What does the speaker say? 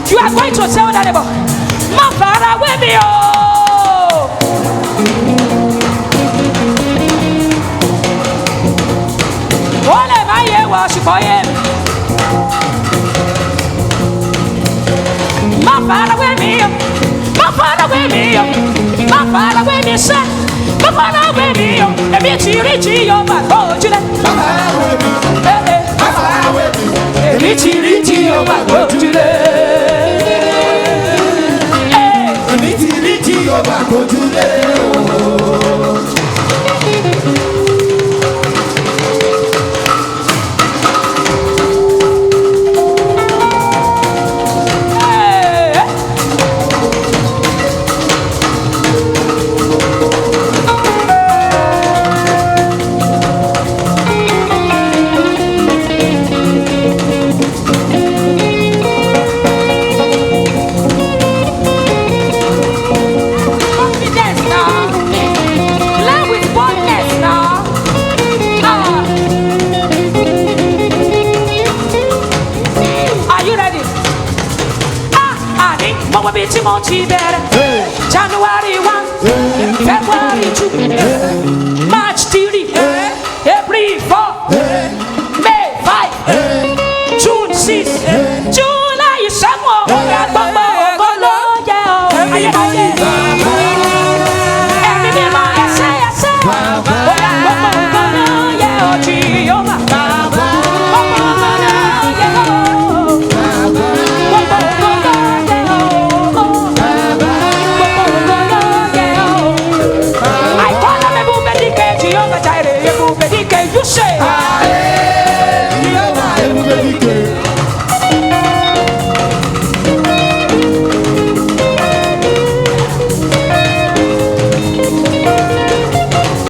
You are going to tell that neighbor, my father with me, What am I here worship for him? My father with me, my father with me, my father with me, son. My father with me, and me to your back, oh, you know. My father with me, and me to your back, oh, you know. January 1, February 2, March 2.